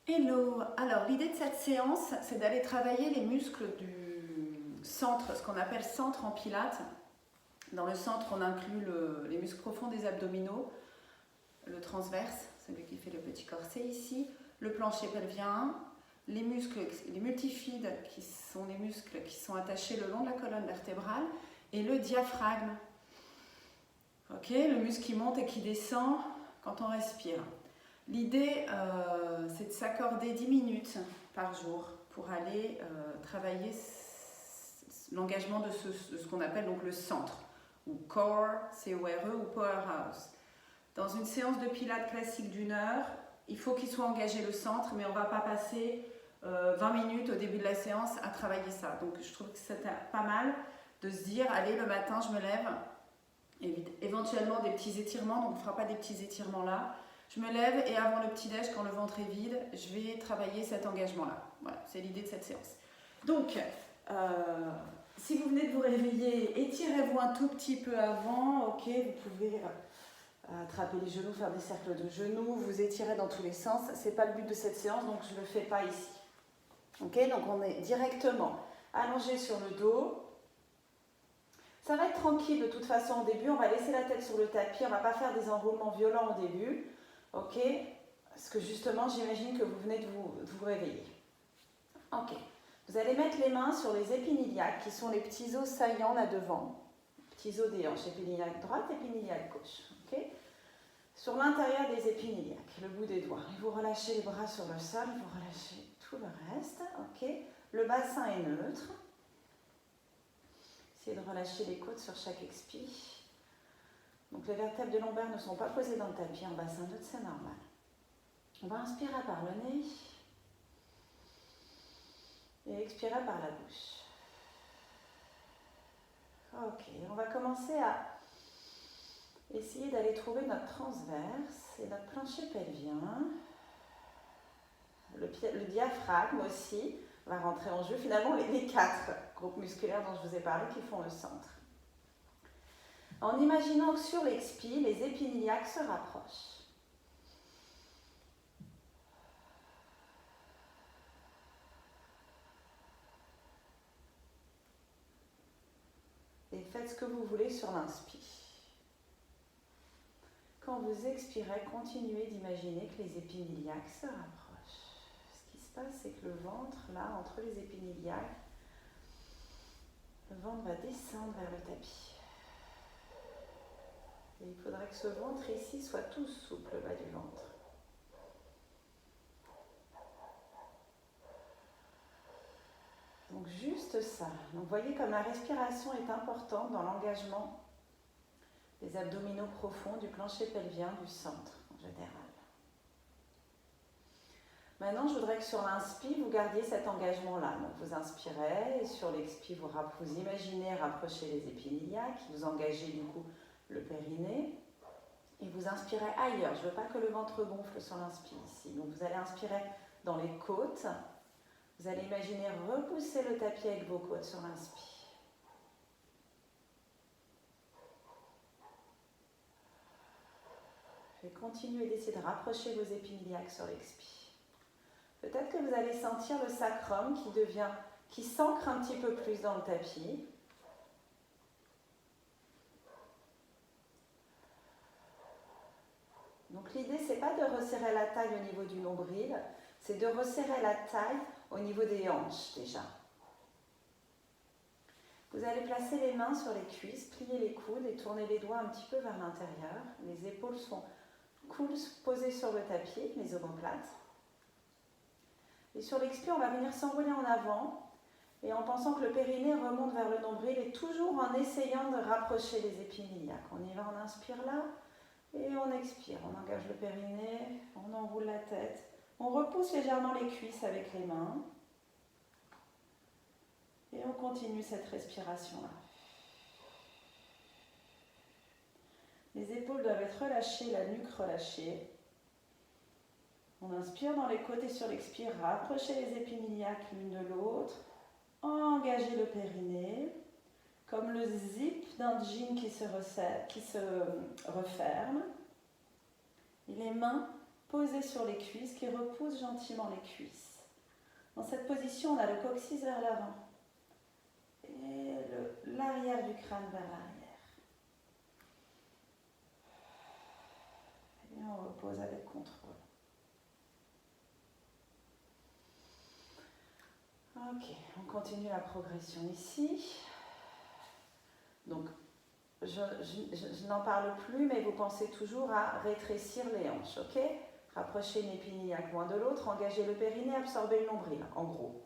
Hello! Alors l'idée de cette séance, c'est d'aller travailler les muscles du centre, ce qu'on appelle centre en pilates. Dans le centre, on inclut les muscles profonds des abdominaux, le transverse, celui qui fait le petit corset ici, le plancher pelvien, les muscles, les multifides, qui sont les muscles qui sont attachés le long de la colonne vertébrale, et le diaphragme. Ok, le muscle qui monte et qui descend quand on respire. L'idée, c'est de s'accorder 10 minutes par jour pour aller travailler l'engagement de ce qu'on appelle donc le centre, ou core, C-O-R-E, ou powerhouse. Dans une séance de pilates classique d'1 heure, il faut qu'il soit engagé le centre, mais on ne va pas passer 20 minutes au début de la séance à travailler ça. Donc je trouve que c'est pas mal de se dire, allez, le matin, je me lève, éventuellement des petits étirements, donc on ne fera pas des petits étirements là. Je me lève et avant le petit-déj, quand le ventre est vide, je vais travailler cet engagement-là. Voilà, c'est l'idée de cette séance. Donc, si vous venez de vous réveiller, étirez-vous un tout petit peu avant. Ok, vous pouvez attraper les genoux, faire des cercles de genoux, vous étirez dans tous les sens. Ce n'est pas le but de cette séance, donc je ne le fais pas ici. Ok, donc on est directement allongé sur le dos. Ça va être tranquille de toute façon au début, on va laisser la tête sur le tapis, on ne va pas faire des enroulements violents au début. Ok, parce que justement, j'imagine que vous venez de vous réveiller. Ok, vous allez mettre les mains sur les épiniliaques, qui sont les petits os saillants là devant. Petits os des hanches, épiniliaque droite, épiniliaque gauche. Ok, sur l'intérieur des épiniliaques, le bout des doigts. Et vous relâchez les bras sur le sol, vous relâchez tout le reste. Ok, le bassin est neutre. Essayez de relâcher les côtes sur chaque expire. Donc les vertèbres de lombaire ne sont pas posées dans le tapis, en bassin neutre, c'est normal. On va inspirer par le nez et expirer par la bouche. Ok, on va commencer à essayer d'aller trouver notre transverse et notre plancher pelvien. Le diaphragme aussi va rentrer en jeu. Finalement, les 4 groupes musculaires dont je vous ai parlé qui font le centre. En imaginant que sur l'expire, les épiniliaques se rapprochent. Et faites ce que vous voulez sur l'inspire. Quand vous expirez, continuez d'imaginer que les épiniliaques se rapprochent. Ce qui se passe, c'est que le ventre, là, entre les épiniliaques, le ventre va descendre vers le tapis. Et il faudrait que ce ventre ici soit tout souple, le bas du ventre. Donc juste ça. Donc vous voyez comme la respiration est importante dans l'engagement des abdominaux profonds, du plancher pelvien, du centre en général. Maintenant, je voudrais que sur l'inspire, vous gardiez cet engagement-là. Donc vous inspirez et sur l'expire, vous imaginez rapprocher les épiniliaques, vous engagez du coup le périnée et vous inspirez ailleurs. Je ne veux pas que le ventre gonfle sur l'inspire ici. Donc vous allez inspirer dans les côtes. Vous allez imaginer repousser le tapis avec vos côtes sur l'inspire. Et continuez d'essayer de rapprocher vos épiniliaques sur l'expire. Peut-être que vous allez sentir le sacrum qui s'ancre un petit peu plus dans le tapis. Donc l'idée, ce n'est pas de resserrer la taille au niveau du nombril, c'est de resserrer la taille au niveau des hanches déjà. Vous allez placer les mains sur les cuisses, plier les coudes et tourner les doigts un petit peu vers l'intérieur. Les épaules sont posées sur le tapis, les omoplates. Et sur l'expire, on va venir s'enrouler en avant et en pensant que le périnée remonte vers le nombril et toujours en essayant de rapprocher les épiniliaques. On y va, on inspire là et on expire. On engage le périnée, on enroule la tête. On repousse légèrement les cuisses avec les mains. Et on continue cette respiration-là. Les épaules doivent être relâchées, la nuque relâchée. On inspire dans les côtes et sur l'expire, rapprochez les épiniliaques l'une de l'autre. Engagez le périnée, comme le zip d'un jean qui se referme. Et les mains posé sur les cuisses, qui repousse gentiment les cuisses. Dans cette position, on a le coccyx vers l'avant et l'arrière du crâne vers l'arrière. Et on repose avec contrôle. Ok, on continue la progression ici. Donc, je n'en parle plus, mais vous pensez toujours à rétrécir les hanches, ok? Rapprochez une épine iliaque loin de l'autre, engagez le périnée, absorbez le nombril, en gros.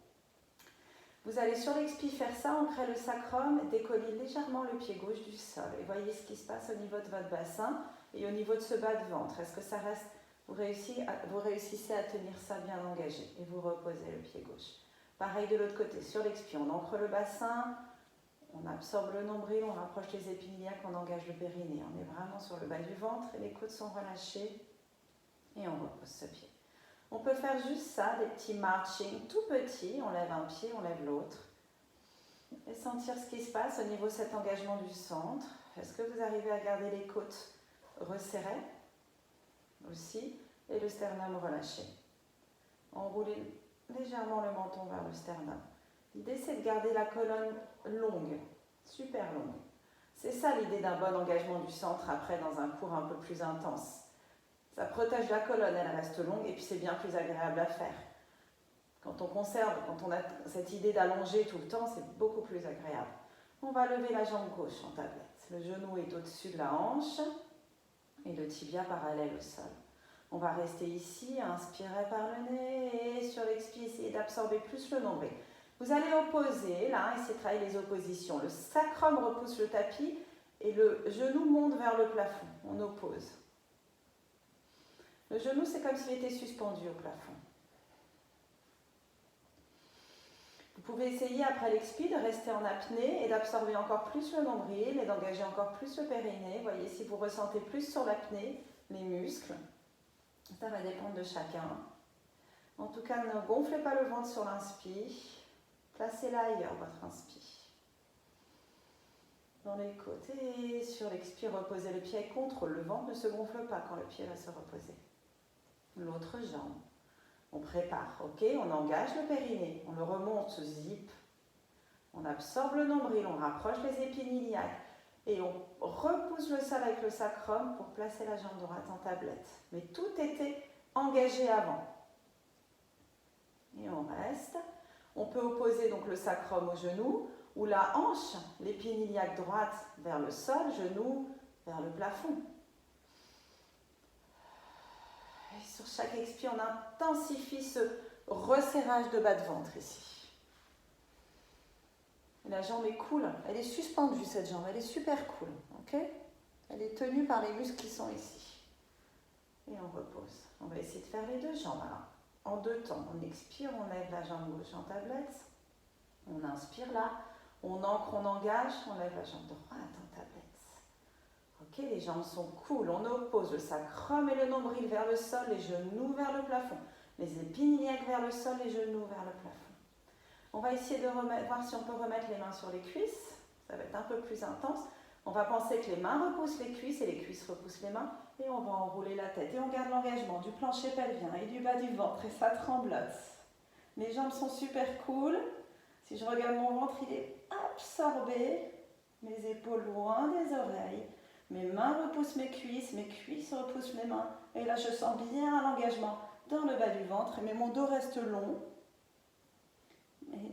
Vous allez sur l'expi faire ça, ancrez le sacrum, décollez légèrement le pied gauche du sol. Et voyez ce qui se passe au niveau de votre bassin et au niveau de ce bas de ventre. Est-ce que ça reste, vous réussissez à tenir ça bien engagé et vous reposez le pied gauche. Pareil de l'autre côté, sur l'expi, on ancre le bassin, on absorbe le nombril, on rapproche les épines iliaques, on engage le périnée. On est vraiment sur le bas du ventre et les côtes sont relâchées et on repose ce pied. On peut faire juste ça, des petits marching tout petits, on lève un pied, on lève l'autre. Et sentir ce qui se passe au niveau de cet engagement du centre. Est-ce que vous arrivez à garder les côtes resserrées aussi et le sternum relâché? Enroulez légèrement le menton vers le sternum. L'idée c'est de garder la colonne longue, super longue. C'est ça l'idée d'un bon engagement du centre après dans un cours un peu plus intense. Ça protège la colonne, elle reste longue et puis c'est bien plus agréable à faire. Quand on conserve, quand on a cette idée d'allonger tout le temps, c'est beaucoup plus agréable. On va lever la jambe gauche en tablette. Le genou est au-dessus de la hanche et le tibia parallèle au sol. On va rester ici, inspirer par le nez et sur l'expi, essayer d'absorber plus le nombril. Vous allez opposer, là, essayer de travailler les oppositions. Le sacrum repousse le tapis et le genou monte vers le plafond. On oppose. Le genou, c'est comme s'il était suspendu au plafond. Vous pouvez essayer après l'expi de rester en apnée et d'absorber encore plus le nombril et d'engager encore plus le périnée. Voyez si vous ressentez plus sur l'apnée, les muscles. Ça va dépendre de chacun. En tout cas, ne gonflez pas le ventre sur l'inspi. Placez-la ailleurs, votre inspi. Dans les côtés, sur l'expi, reposez le pied avec contrôle. Le ventre ne se gonfle pas quand le pied va se reposer. L'autre jambe. On prépare, ok? On engage le périnée, on le remonte, zip. On absorbe le nombril, on rapproche les épines iliaques et on repousse le sol avec le sacrum pour placer la jambe droite en tablette. Mais tout était engagé avant. Et on reste. On peut opposer donc le sacrum au genou ou la hanche, l'épine iliaque droite vers le sol, genou vers le plafond. Et sur chaque expi, on intensifie ce resserrage de bas de ventre ici. Et la jambe est cool, elle est suspendue cette jambe, elle est super cool, ok? Elle est tenue par les muscles qui sont ici. Et on repose. On va essayer de faire les deux jambes. Alors, en deux temps, on expire, on lève la jambe gauche en tablette. On inspire là, on ancre, on engage, on lève la jambe droite en tablette. Ok, les jambes sont cool, on oppose le sacrum et le nombril vers le sol, les genoux vers le plafond. Les épines iliaques vers le sol, les genoux vers le plafond. On va essayer de voir si on peut remettre les mains sur les cuisses. Ça va être un peu plus intense. On va penser que les mains repoussent les cuisses et les cuisses repoussent les mains. Et on va enrouler la tête. Et on garde l'engagement du plancher pelvien et du bas du ventre. Et ça tremblote. Mes jambes sont super cool. Si je regarde mon ventre, il est absorbé. Mes épaules loin des oreilles. Mes mains repoussent mes cuisses repoussent mes mains. Et là, je sens bien l'engagement dans le bas du ventre. Mais mon dos reste long. Et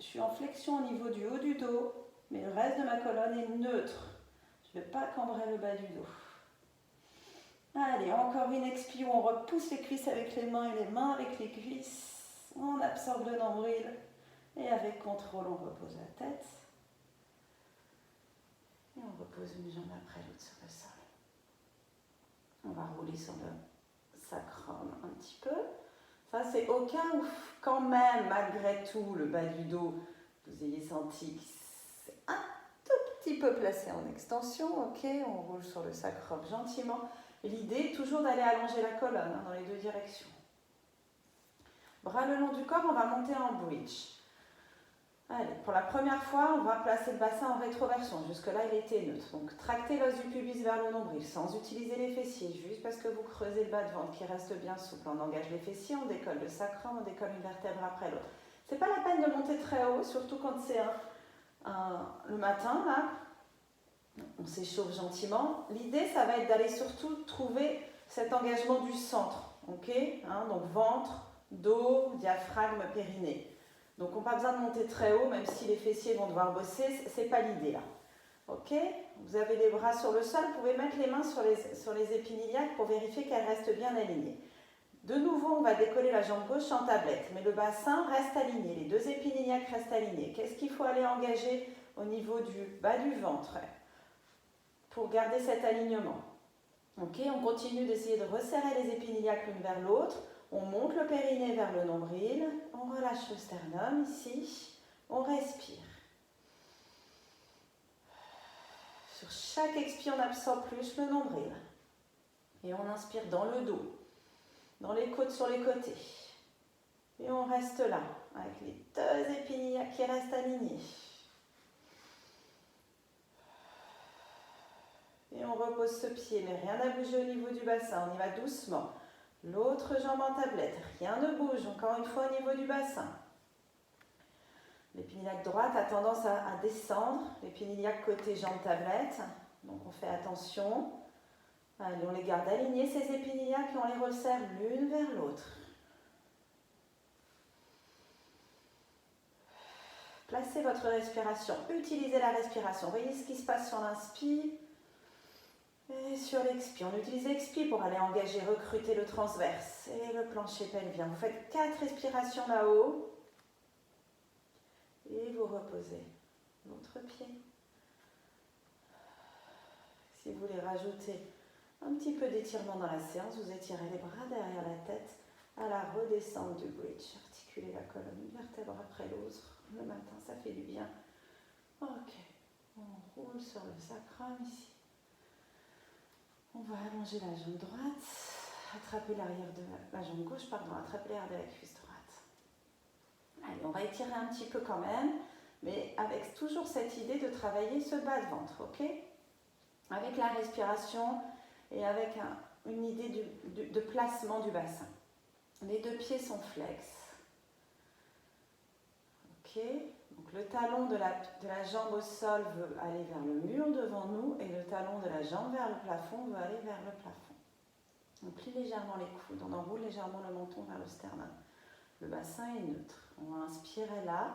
je suis en flexion au niveau du haut du dos. Mais le reste de ma colonne est neutre. Je ne vais pas cambrer le bas du dos. Allez, encore une expi où on repousse les cuisses avec les mains et les mains avec les cuisses. On absorbe le nombril. Et avec contrôle, on repose la tête. Et on repose une jambe après l'autre sur le sol. On va rouler sur le sacrum un petit peu. Ça, c'est au cas où, quand même, malgré tout, le bas du dos, vous ayez senti que c'est un tout petit peu placé en extension. Ok, on roule sur le sacrum gentiment. L'idée est toujours d'aller allonger la colonne dans les deux directions. Bras le long du corps, on va monter en bridge. Allez, pour la première fois, on va placer le bassin en rétroversion. Jusque-là, il était neutre. Donc, tractez l'os du pubis vers le nombril sans utiliser les fessiers, juste parce que vous creusez le bas de ventre qui reste bien souple. On engage les fessiers, on décolle le sacrum, on décolle une vertèbre après l'autre. C'est pas la peine de monter très haut, surtout quand c'est le matin, là. On s'échauffe gentiment. L'idée, ça va être d'aller surtout trouver cet engagement du centre. Ok, donc ventre, dos, diaphragme, périnée. Donc on n'a pas besoin de monter très haut, même si les fessiers vont devoir bosser, c'est pas l'idée là. Ok, vous avez les bras sur le sol, vous pouvez mettre les mains sur les épiniliaques pour vérifier qu'elles restent bien alignées. De nouveau, on va décoller la jambe gauche en tablette, mais le bassin reste aligné, les deux épiniliaques restent alignés. Qu'est-ce qu'il faut aller engager au niveau du bas du ventre pour garder cet alignement? Ok, on continue d'essayer de resserrer les épiniliaques l'une vers l'autre. On monte le périnée vers le nombril, on relâche le sternum ici, on respire. Sur chaque expire, on absorbe plus le nombril. Et on inspire dans le dos, dans les côtes sur les côtés. Et on reste là, avec les deux épiniliaques qui restent alignés. Et on repose ce pied, mais rien à bouger au niveau du bassin, on y va doucement. L'autre jambe en tablette, rien ne bouge, encore une fois au niveau du bassin. L'épiniliaque droite a tendance à descendre, l'épiniliaque côté jambe tablette, donc on fait attention. Allez, on les garde alignés ces épiniliaques et on les resserre l'une vers l'autre. Placez votre respiration, utilisez la respiration. Voyez ce qui se passe sur l'inspire. Et sur l'expire, on utilise l'expire pour aller engager, recruter le transverse et le plancher pelvien. Vous faites 4 respirations là-haut et vous reposez l'autre pied. Si vous voulez rajouter un petit peu d'étirement dans la séance, vous étirez les bras derrière la tête à la redescente du bridge. Articulez la colonne, une vertèbre après l'autre. Le matin, ça fait du bien. Ok, on roule sur le sacrum ici. On va allonger la jambe droite, attraper l'arrière de la jambe gauche, attraper l'arrière de la cuisse droite. Allez, on va étirer un petit peu quand même, mais avec toujours cette idée de travailler ce bas de ventre, ok? Avec la respiration et avec une idée de placement du bassin. Les deux pieds sont flex. Ok? Donc le talon de la jambe au sol veut aller vers le mur devant nous et le talon de la jambe vers le plafond veut aller vers le plafond. On plie légèrement les coudes, on enroule légèrement le menton vers le sternum. Le bassin est neutre. On va inspirer là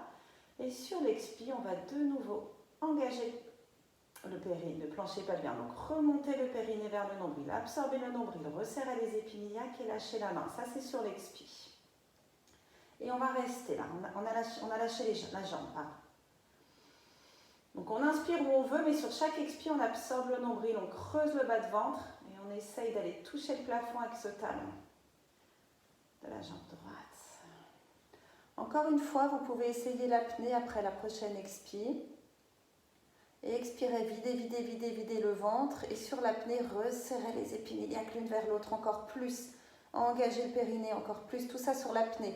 et sur l'expire, on va de nouveau engager le périnée, le plancher pelvien. Donc remonter le périnée vers le nombril, absorber le nombril, resserrer les épiniliaques et lâcher la main. Ça c'est sur l'expire. Et on va rester là, on a lâché la jambe. Pardon. Donc on inspire où on veut, mais sur chaque expire, on absorbe le nombril, on creuse le bas de ventre et on essaye d'aller toucher le plafond avec ce talon de la jambe droite. Encore une fois, vous pouvez essayer l'apnée après la prochaine expire. Et expirez, videz le ventre. Et sur l'apnée, resserrez les épiniliaques l'une vers l'autre encore plus. Engagez le périnée encore plus, tout ça sur l'apnée.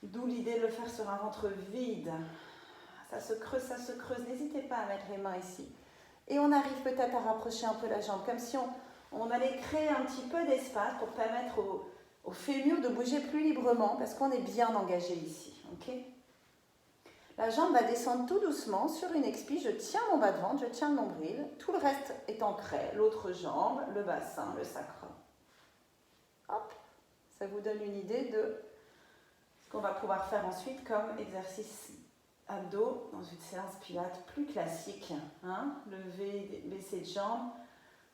D'où l'idée de le faire sur un ventre vide. Ça se creuse. N'hésitez pas à mettre les mains ici. Et on arrive peut-être à rapprocher un peu la jambe, comme si on allait créer un petit peu d'espace pour permettre au fémur de bouger plus librement, parce qu'on est bien engagé ici. Okay, la jambe va descendre tout doucement sur une expire. Je tiens mon bas de ventre, je tiens le nombril. Tout le reste est ancré. L'autre jambe, le bassin, le sacrum. Hop, ça vous donne une idée de ce qu'on va pouvoir faire ensuite comme exercice abdos dans une séance pilates plus classique. Lever, baisser de jambes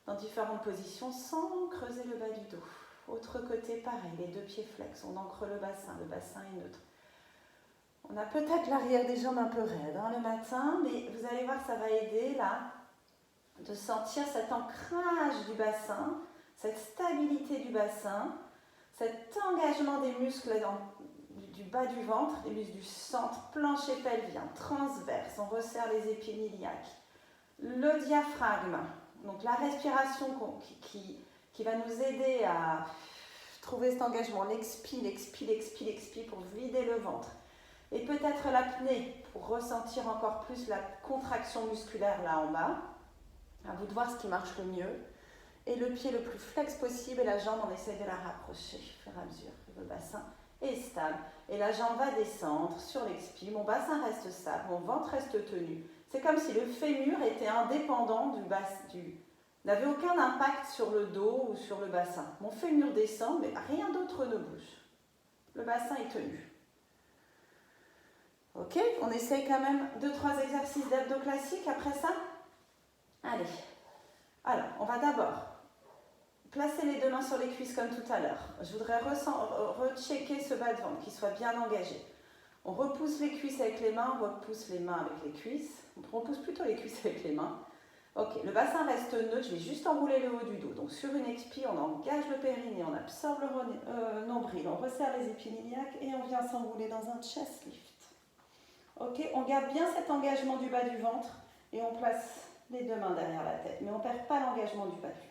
dans différentes positions sans creuser le bas du dos. Autre côté, pareil, les deux pieds flex, on ancre le bassin est neutre. On a peut-être l'arrière des jambes un peu raide le matin, mais vous allez voir, ça va aider là de sentir cet ancrage du bassin, cette stabilité du bassin, cet engagement des muscles du bas du ventre, les muscles du centre, plancher pelvien, transverse, on resserre les épiniliaques, le diaphragme, donc la respiration qui va nous aider à trouver cet engagement, l'expire pour vider le ventre. Et peut-être l'apnée pour ressentir encore plus la contraction musculaire là en bas. À vous de voir ce qui marche le mieux. Et le pied le plus flex possible et la jambe, on essaye de la rapprocher au fur et à mesure. Le bassin est stable et la jambe va descendre sur l'expi. Mon bassin reste stable, mon ventre reste tenu. C'est comme si le fémur était indépendant du bassin, n'avait aucun impact sur le dos ou sur le bassin. Mon fémur descend, mais rien d'autre ne bouge. Le bassin est tenu. Ok, on essaye quand même 2-3 exercices d'abdos classiques après ça. Allez. Alors, on va d'abord placer les deux mains sur les cuisses comme tout à l'heure. Je voudrais rechecker ce bas de ventre, qu'il soit bien engagé. On repousse les cuisses avec les mains, on repousse les mains avec les cuisses. On repousse plutôt les cuisses avec les mains. Ok, le bassin reste neutre, je vais juste enrouler le haut du dos. Donc sur une expi, on engage le périnée, on absorbe le nombril, on resserre les épines iliaques et on vient s'enrouler dans un chest lift. Ok, on garde bien cet engagement du bas du ventre et on place les deux mains derrière la tête. Mais on ne perd pas l'engagement du bas du ventre.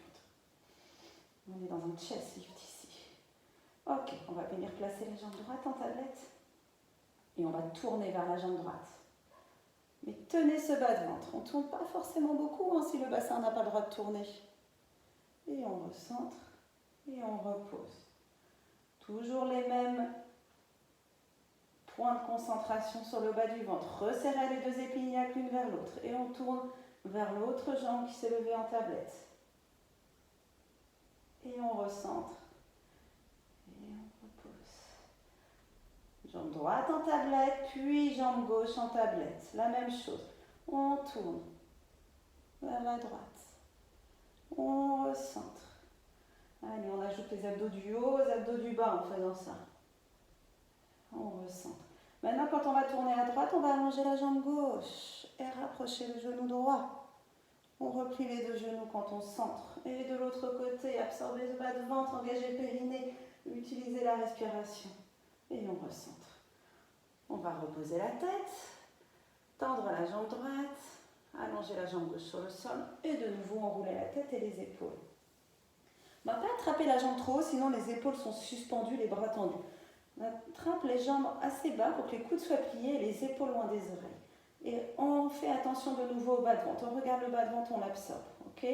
On est dans un chest lift ici. Ok, on va venir placer la jambe droite en tablette et on va tourner vers la jambe droite. Mais tenez ce bas de ventre. On ne tourne pas forcément beaucoup si le bassin n'a pas le droit de tourner. Et on recentre et on repose. Toujours les mêmes points de concentration sur le bas du ventre. Resserrez les deux épines iliaques l'une vers l'autre et on tourne vers l'autre jambe qui s'est levée en tablette. Et on recentre. Et on repose. Jambe droite en tablette, puis jambe gauche en tablette. La même chose. On tourne vers la droite. On recentre. Allez, on ajoute les abdos du haut aux abdos du bas en faisant ça. On recentre. Maintenant, quand on va tourner à droite, on va allonger la jambe gauche et rapprocher le genou droit. On replie les deux genoux quand on centre. Et de l'autre côté, absorber le bas de ventre, engager le périnée, utiliser la respiration. Et on recentre. On va reposer la tête, tendre la jambe droite, allonger la jambe gauche sur le sol et de nouveau enrouler la tête et les épaules. On ne va pas attraper la jambe trop haut, sinon les épaules sont suspendues, les bras tendus. On attrape les jambes assez bas pour que les coudes soient pliés et les épaules loin des oreilles. Et on fait attention de nouveau au bas de ventre. On regarde le bas de ventre, on l'absorbe. Ok ?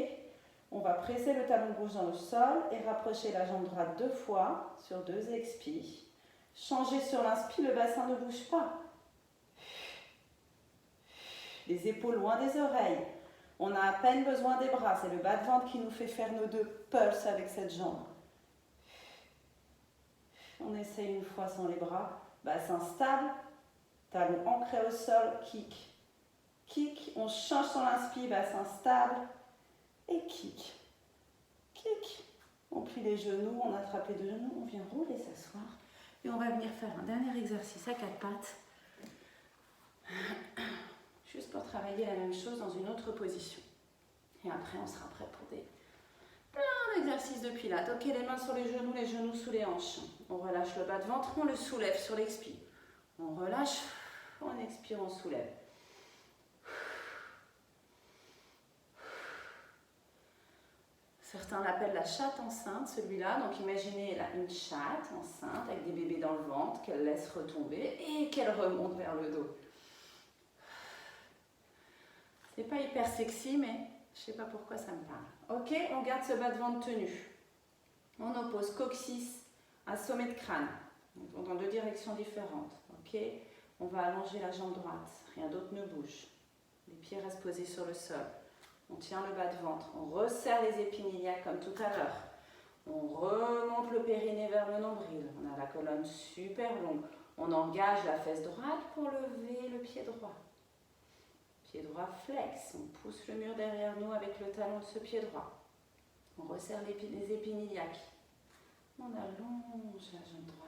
On va presser le talon gauche dans le sol et rapprocher la jambe droite 2 fois sur 2 expis. Changer sur l'inspire, le bassin ne bouge pas. Les épaules loin des oreilles. On a à peine besoin des bras. C'est le bas de ventre qui nous fait faire nos 2 pulses avec cette jambe. On essaye une fois sans les bras. Bassin stable. Talon ancré au sol, kick. Kick, on change sur l'inspire, bassin stable. Et kick. Kick. On plie les genoux, on attrape les 2 genoux, on vient rouler, s'asseoir. Et on va venir faire un dernier exercice à 4 pattes. Juste pour travailler la même chose dans une autre position. Et après, on sera prêt pour plein d'exercices de pilates. Ok, les mains sur les genoux sous les hanches. On relâche le bas de ventre, on le soulève sur l'expire. On relâche, on expire, on soulève. Certains l'appellent la chatte enceinte, celui-là. Donc imaginez une chatte enceinte avec des bébés dans le ventre qu'elle laisse retomber et qu'elle remonte vers le dos. C'est pas hyper sexy, mais je sais pas pourquoi ça me parle. Ok, on garde ce bas de ventre tenu. On oppose coccyx à sommet de crâne, donc dans 2 directions différentes. Ok, on va allonger la jambe droite, rien d'autre ne bouge. Les pieds restent posés sur le sol. On tient le bas de ventre, on resserre les épines iliaques comme tout à l'heure. On remonte le périnée vers le nombril. On a la colonne super longue. On engage la fesse droite pour lever le pied droit. Pied droit flex. On pousse le mur derrière nous avec le talon de ce pied droit. On resserre les épines iliaques. On allonge la jambe droite.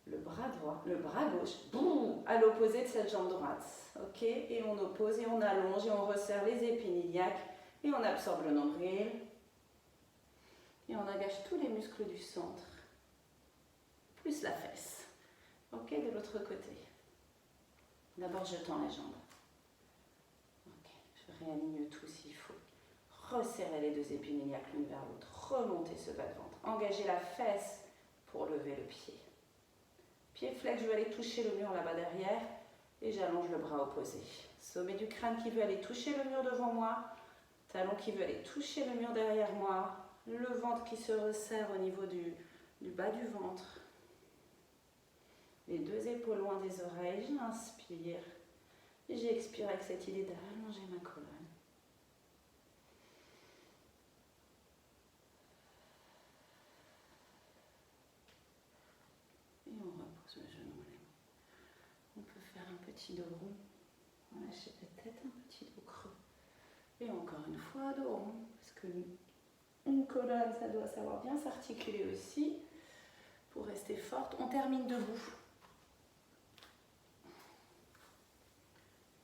Le bras gauche, boum, à l'opposé de cette jambe droite. Ok, et on oppose et on allonge et on resserre les épines iliaques et on absorbe le nombril. Et on engage tous les muscles du centre, plus la fesse. Ok, de l'autre côté. D'abord, je tends la jambe. Ok, je réaligne tout s'il faut. Resserrer les 2 épines iliaques l'une vers l'autre. Remonter ce bas de ventre. Engager la fesse pour lever le pied. Pied flex, je vais aller toucher le mur là-bas derrière. Et j'allonge le bras opposé. Sommet du crâne qui veut aller toucher le mur devant moi. Talon qui veut aller toucher le mur derrière moi. Le ventre qui se resserre au niveau du bas du ventre. Les deux épaules loin des oreilles. J'inspire. Et j'expire avec cette idée d'allonger ma colonne. Et on repose le genou. On peut faire un petit dos rond. Lâcher peut-être un petit dos creux. Et encore une fois, dos rond. Parce que une colonne, ça doit savoir bien s'articuler aussi. Pour rester forte, on termine debout.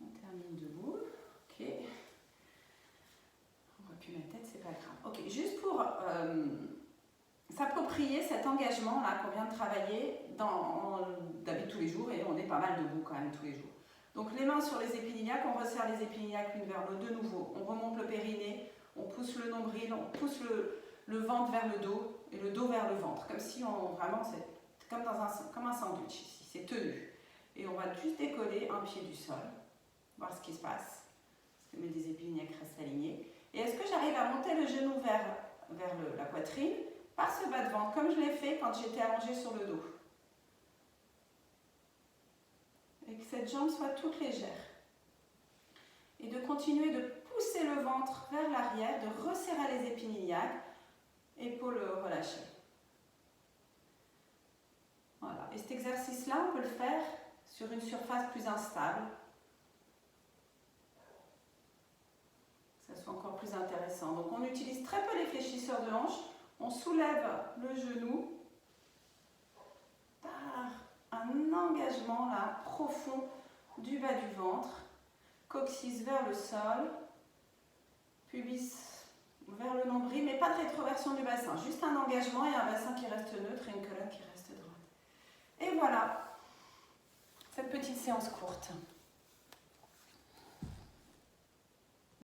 On termine debout. Ok. On voit plus ma tête, c'est pas grave. Ok, juste pour s'approprier cet engagement-là qu'on vient de travailler dans la vie de tous les jours, et on est pas mal debout quand même tous les jours. Donc les mains sur les épinilliaques, on resserre les épinilliaques l'une vers l'autre de nouveau. On remonte le périnée, on pousse le nombril, on pousse le ventre vers le dos et le dos vers le ventre. Comme si vraiment, c'est comme un sandwich ici, c'est tenu. Et on va juste décoller un pied du sol, voir ce qui se passe. Est-ce que mes épinilliaques restent alignés? Et est-ce que j'arrive à monter le genou vers la poitrine par ce bas de ventre, comme je l'ai fait quand j'étais allongée sur le dos? Et que cette jambe soit toute légère. Et de continuer de pousser le ventre vers l'arrière, de resserrer les épinilliaques, épaules relâchées. Voilà. Et cet exercice-là, on peut le faire sur une surface plus instable. Que ça soit encore plus intéressant. Donc on utilise très peu les fléchisseurs de hanches. On soulève le genou par un engagement là, profond du bas du ventre, coccyx vers le sol, pubis vers le nombril, mais pas de rétroversion du bassin, juste un engagement et un bassin qui reste neutre et une colonne qui reste droite. Et voilà, cette petite séance courte.